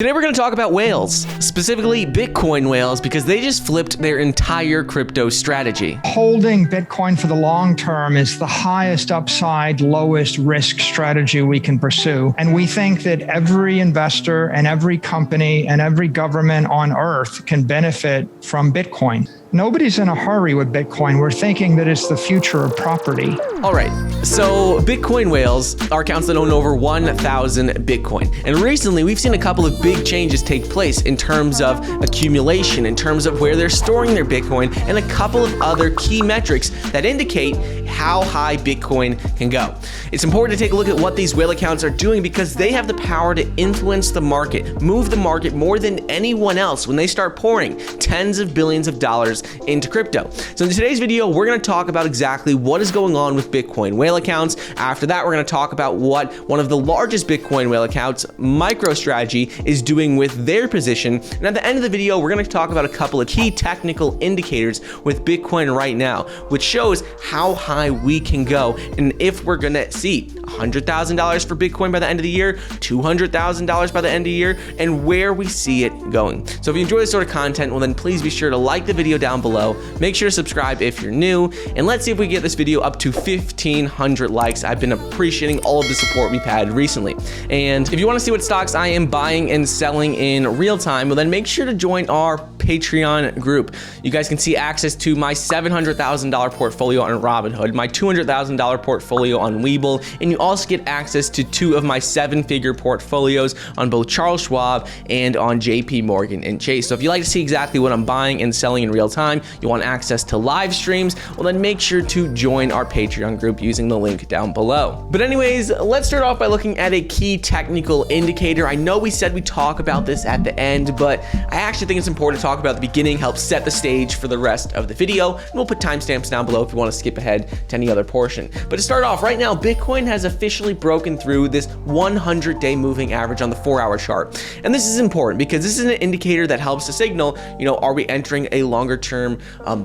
Today we're going to talk about whales, specifically Bitcoin whales, because they just flipped their entire crypto strategy. Holding Bitcoin for the long term is the highest upside, lowest risk strategy we can pursue. And we think that every investor and every company and every government on earth can benefit from Bitcoin. Nobody's in a hurry with Bitcoin. We're thinking that it's the future of property. All right, so Bitcoin whales are accounts that own over 1,000 Bitcoin. And recently, we've seen a couple of big changes take place in terms of accumulation, in terms of where they're storing their Bitcoin, and a couple of other key metrics that indicate how high Bitcoin can go. It's important to take a look at what these whale accounts are doing because they have the power to influence the market, move the market more than anyone else when they start pouring tens of billions of dollars into crypto. So in today's video, we're going to talk about exactly what is going on with Bitcoin whale accounts. After that, we're going to talk about what one of the largest Bitcoin whale accounts, MicroStrategy, is doing with their position. And at the end of the video, we're going to talk about a couple of key technical indicators with Bitcoin right now, which shows how high we can go and if we're going to see $100,000 for Bitcoin by the end of the year, $200,000 by the end of the year, and where we see it going. So if you enjoy this sort of content, well then please be sure to like the video down below, make sure to subscribe if you're new, and let's see if we get this video up to 1,500 likes. I've been appreciating all of the support we've had recently. And if you want to see what stocks I am buying and selling in real time, well then make sure to join our Patreon group. You guys can see access to my $700,000 portfolio on Robinhood, my $200,000 portfolio on Webull, and you also get access to 2 of my 7-figure portfolios on both Charles Schwab and on JP Morgan and Chase. So if you like to see exactly what I'm buying and selling in real time, you want access to live streams, well then make sure to join our Patreon group using the link down below. But anyways, let's start off by looking at a key technical indicator. I know we said we talk about this at the end, but I actually think it's important to talk about at the beginning, help set the stage for the rest of the video, and we'll put timestamps down below if you want to skip ahead to any other portion. But to start off, right now, Bitcoin has officially broken through this 100-day moving average on the 4-hour chart. And this is important because this is an indicator that helps to signal, are we entering a longer term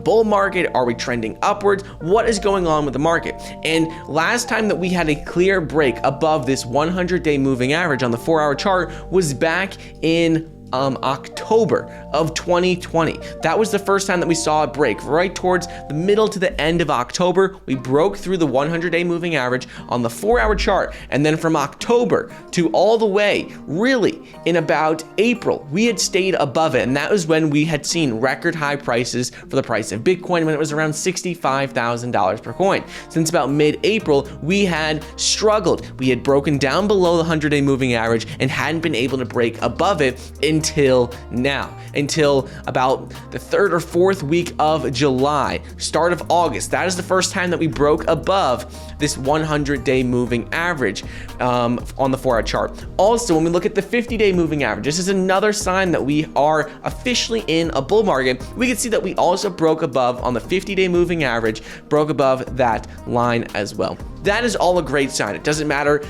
bull market? Are we trending upwards? What is going on with the market? And last time that we had a clear break above this 100-day moving average on the 4-hour chart was back in October of 2020. That was the first time that we saw a break. Right towards the middle to the end of October, we broke through the 100-day moving average on the 4-hour chart. And then from October to all the way, really, in about April, we had stayed above it. And that was when we had seen record high prices for the price of Bitcoin when it was around $65,000 per coin. Since about mid-April, we had struggled. We had broken down below the 100-day moving average and hadn't been able to break above it until now, until about the 3rd or 4th week of July, start of August. That is the first time that we broke above this 100-day moving average on the 4-hour chart. Also, when we look at the 50-day moving average, this is another sign that we are officially in a bull market. We can see that we also broke above on the 50-day moving average, broke above that line as well. That is all a great sign. It doesn't matter,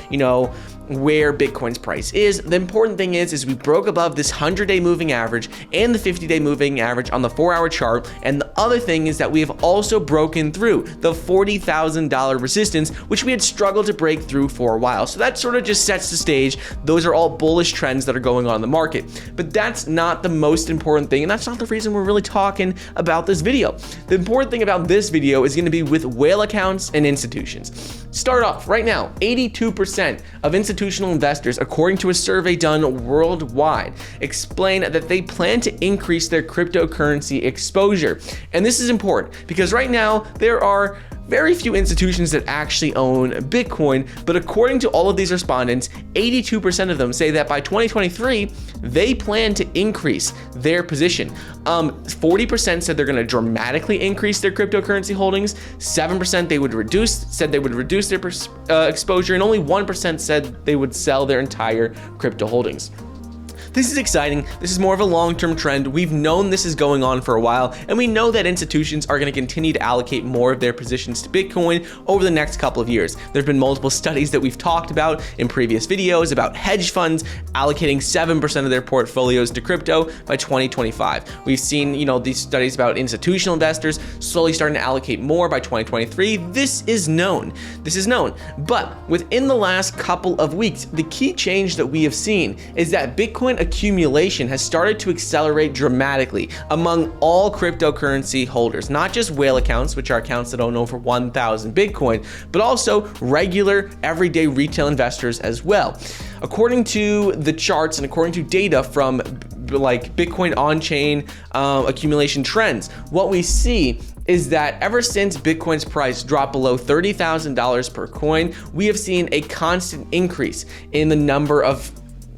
where Bitcoin's price is. The important thing is we broke above this 100-day moving average and the 50-day moving average on the 4-hour chart. And the other thing is that we have also broken through the $40,000 resistance, which we had struggled to break through for a while. So that sort of just sets the stage. Those are all bullish trends that are going on in the market. But that's not the most important thing, and that's not the reason we're really talking about this video. The important thing about this video is going to be with whale accounts and institutions. Start off right now, 82% of institutional investors, according to a survey done worldwide, explain that they plan to increase their cryptocurrency exposure. And this is important because right now there are very few institutions that actually own Bitcoin, but according to all of these respondents, 82% of them say that by 2023, they plan to increase their position. 40% said they're going to dramatically increase their cryptocurrency holdings, 7% said they would reduce their exposure, and only 1% said they would sell their entire crypto holdings. This is exciting. This is more of a long-term trend. We've known this is going on for a while, and we know that institutions are going to continue to allocate more of their positions to Bitcoin over the next couple of years. There have been multiple studies that we've talked about in previous videos about hedge funds allocating 7% of their portfolios to crypto by 2025. We've seen, these studies about institutional investors slowly starting to allocate more by 2023. This is known. But within the last couple of weeks, the key change that we have seen is that Bitcoin accumulation has started to accelerate dramatically among all cryptocurrency holders, not just whale accounts, which are accounts that own over 1,000 Bitcoin, but also regular everyday retail investors as well. According to the charts and according to data from like Bitcoin on-chain accumulation trends, what we see is that ever since Bitcoin's price dropped below $30,000 per coin, we have seen a constant increase in the number of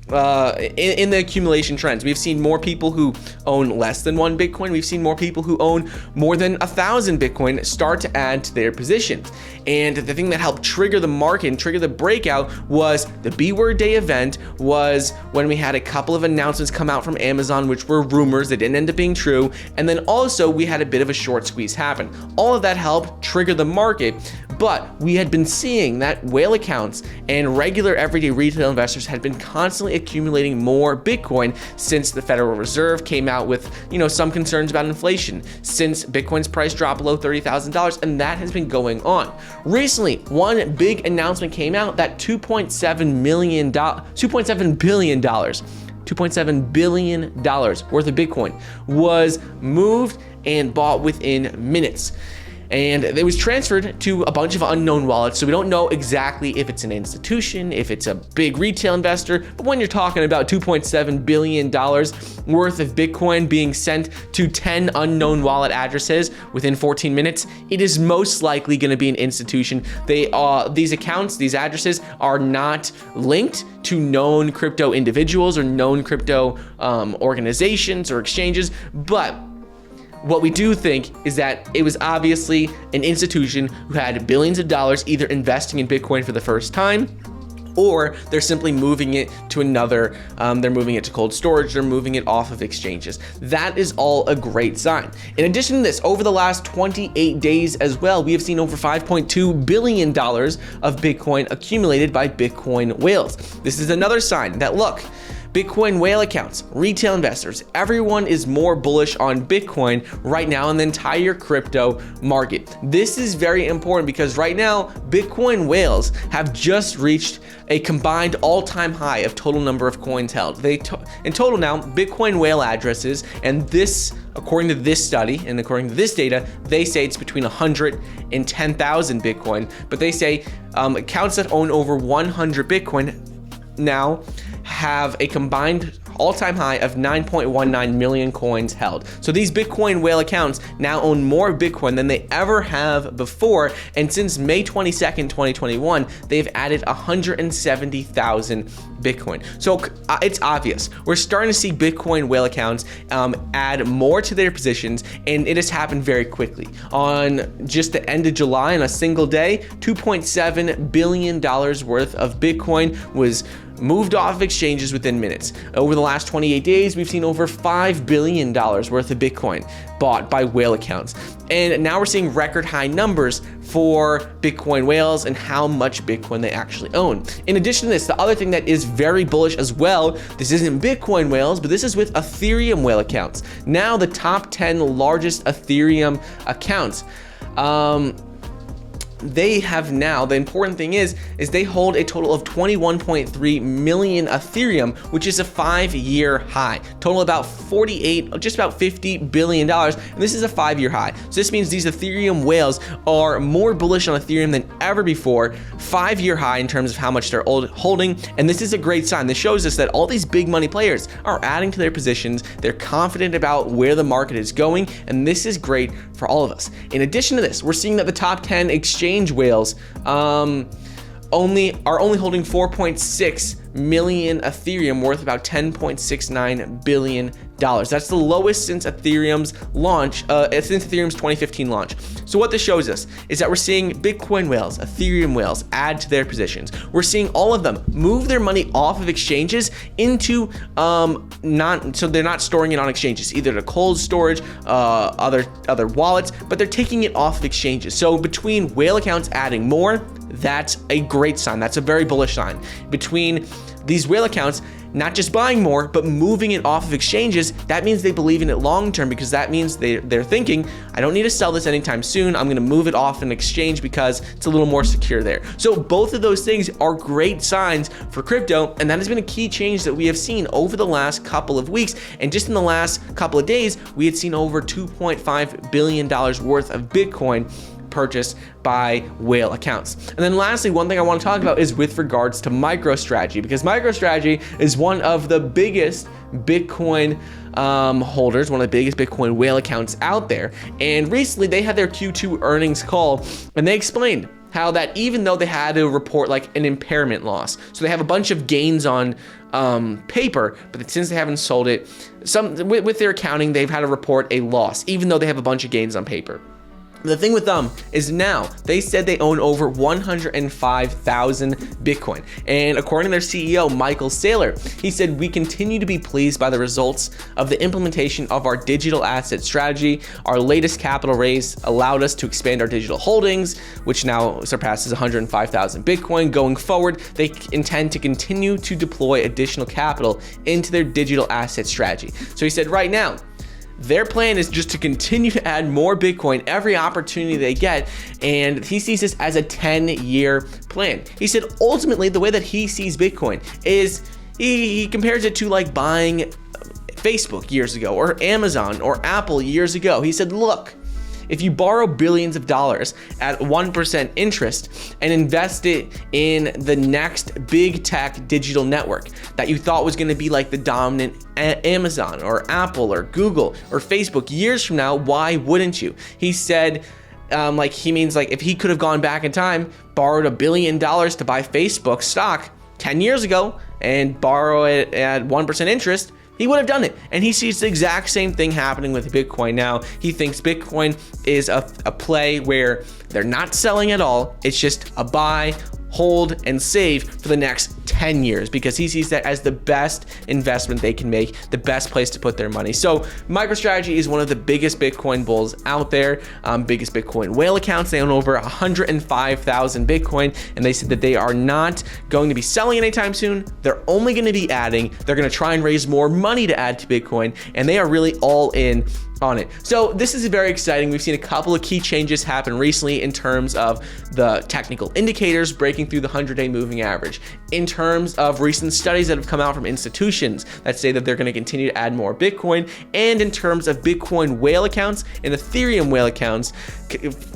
in the accumulation trends. We've seen more people who own less than 1 Bitcoin. We've seen more people who own more than 1,000 Bitcoin start to add to their positions. And the thing that helped trigger the market and trigger the breakout was the B-Word Day event, was when we had a couple of announcements come out from Amazon, which were rumors that didn't end up being true. And then also we had a bit of a short squeeze happen. All of that helped trigger the market. But we had been seeing that whale accounts and regular everyday retail investors had been constantly accumulating more Bitcoin since the Federal Reserve came out with, some concerns about inflation, since Bitcoin's price dropped below $30,000, and that has been going on. Recently, one big announcement came out that $2.7 billion worth of Bitcoin was moved and bought within minutes. And it was transferred to a bunch of unknown wallets, so we don't know exactly if it's an institution, if it's a big retail investor. But when you're talking about $2.7 billion worth of Bitcoin being sent to 10 unknown wallet addresses within 14 minutes, it is most likely going to be an institution. These accounts, these addresses are not linked to known crypto individuals or known crypto organizations or exchanges, but what we do think is that it was obviously an institution who had billions of dollars either investing in Bitcoin for the first time, or they're simply moving it to another, they're moving it to cold storage, they're moving it off of exchanges. That is all a great sign. In addition to this, over the last 28 days as well, we have seen over $5.2 billion of Bitcoin accumulated by Bitcoin whales. This is another sign that, look, Bitcoin whale accounts, retail investors, everyone is more bullish on Bitcoin right now in the entire crypto market. This is very important because right now, Bitcoin whales have just reached a combined all-time high of total number of coins held. In total now, Bitcoin whale addresses, and this, according to this study and according to this data, they say it's between 100 and 10,000 Bitcoin, but they say accounts that own over 100 Bitcoin now have a combined all-time high of 9.19 million coins held. So these Bitcoin whale accounts now own more Bitcoin than they ever have before, and since May 22nd, 2021, they've added 170,000 Bitcoin. So it's obvious. We're starting to see Bitcoin whale accounts add more to their positions, and it has happened very quickly. On just the end of July, in a single day, $2.7 billion worth of Bitcoin was moved off of exchanges within minutes. Over the last 28 days, we've seen over $5 billion worth of Bitcoin bought by whale accounts. And now we're seeing record high numbers for Bitcoin whales and how much Bitcoin they actually own. In addition to this, the other thing that is very bullish as well, this isn't Bitcoin whales, but this is with Ethereum whale accounts. Now the top 10 largest Ethereum accounts. They have now, the important thing is they hold a total of 21.3 million Ethereum, which is a 5-year high. Total about just about $50 billion, and this is a 5-year high. So this means these Ethereum whales are more bullish on Ethereum than ever before, 5-year high in terms of how much they're holding, and this is a great sign. This shows us that all these big money players are adding to their positions, they're confident about where the market is going, and this is great for all of us. In addition to this, we're seeing that the top 10 exchange whales only holding 4.6 million Ethereum, worth about $10.69 billion. That's the lowest since Ethereum's launch, since Ethereum's 2015 launch. So what this shows us is that we're seeing Bitcoin whales, Ethereum whales add to their positions. We're seeing all of them move their money off of exchanges into so they're not storing it on exchanges, either to cold storage, other wallets, but they're taking it off of exchanges. So between whale accounts adding more, that's a great sign. That's a very bullish sign. Between these whale accounts not just buying more, but moving it off of exchanges, that means they believe in it long term, because that means they're thinking, I don't need to sell this anytime soon. I'm going to move it off an exchange because it's a little more secure there. So both of those things are great signs for crypto, and that has been a key change that we have seen over the last couple of weeks. And just in the last couple of days, we had seen over $2.5 billion worth of Bitcoin purchased by whale accounts. And then lastly, one thing I want to talk about is with regards to MicroStrategy, because MicroStrategy is one of the biggest Bitcoin holders, one of the biggest Bitcoin whale accounts out there. And recently they had their Q2 earnings call, and they explained how that even though they had to report like an impairment loss, so they have a bunch of gains on paper, but since they haven't sold it, with their accounting, they've had to report a loss, even though they have a bunch of gains on paper. The thing with them is now they said they own over 105,000 Bitcoin. And according to their CEO, Michael Saylor, he said, we continue to be pleased by the results of the implementation of our digital asset strategy. Our latest capital raise allowed us to expand our digital holdings, which now surpasses 105,000 Bitcoin. Going forward, they intend to continue to deploy additional capital into their digital asset strategy. So he said right now, their plan is just to continue to add more Bitcoin every opportunity they get, and he sees this as a 10-year plan. He said ultimately the way that he sees Bitcoin is he compares it to like buying Facebook years ago, or Amazon or Apple years ago. He said, look, if you borrow billions of dollars at 1% interest and invest it in the next big tech digital network that you thought was going to be like the dominant Amazon or Apple or Google or Facebook years from now, why wouldn't you? He said, he means like if he could have gone back in time, borrowed $1 billion to buy Facebook stock 10 years ago and borrow it at 1% interest, he would have done it. And he sees the exact same thing happening with Bitcoin now. He thinks Bitcoin is a play where they're not selling at all. It's just a buy, hold, and save for the next 10 years, because he sees that as the best investment they can make, the best place to put their money. So MicroStrategy is one of the biggest Bitcoin bulls out there, biggest Bitcoin whale accounts. They own over 105,000 Bitcoin, and they said that they are not going to be selling anytime soon. They're only going to be adding. They're going to try and raise more money to add to Bitcoin, and they are really all in on it. So this is very exciting. We've seen a couple of key changes happen recently in terms of the technical indicators breaking through the 100-day moving average, in terms of recent studies that have come out from institutions that say that they're going to continue to add more Bitcoin, and in terms of Bitcoin whale accounts and Ethereum whale accounts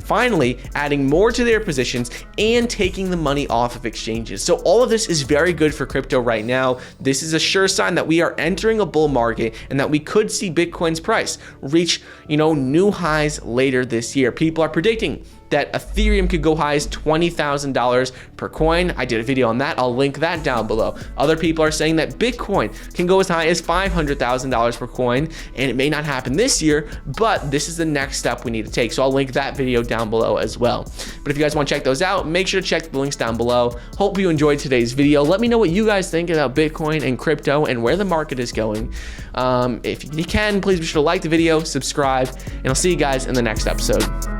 finally adding more to their positions and taking the money off of exchanges. So all of this is very good for crypto right now. This is a sure sign that we are entering a bull market and that we could see Bitcoin's price reach, new highs later this year. People are predicting that Ethereum could go high as $20,000 per coin. I did a video on that. I'll link that down below. Other people are saying that Bitcoin can go as high as $500,000 per coin, and it may not happen this year, but this is the next step we need to take. So I'll link that video down below as well. But if you guys want to check those out, make sure to check the links down below. Hope you enjoyed today's video. Let me know what you guys think about Bitcoin and crypto and where the market is going. If you can, please be sure to like the video, subscribe, and I'll see you guys in the next episode.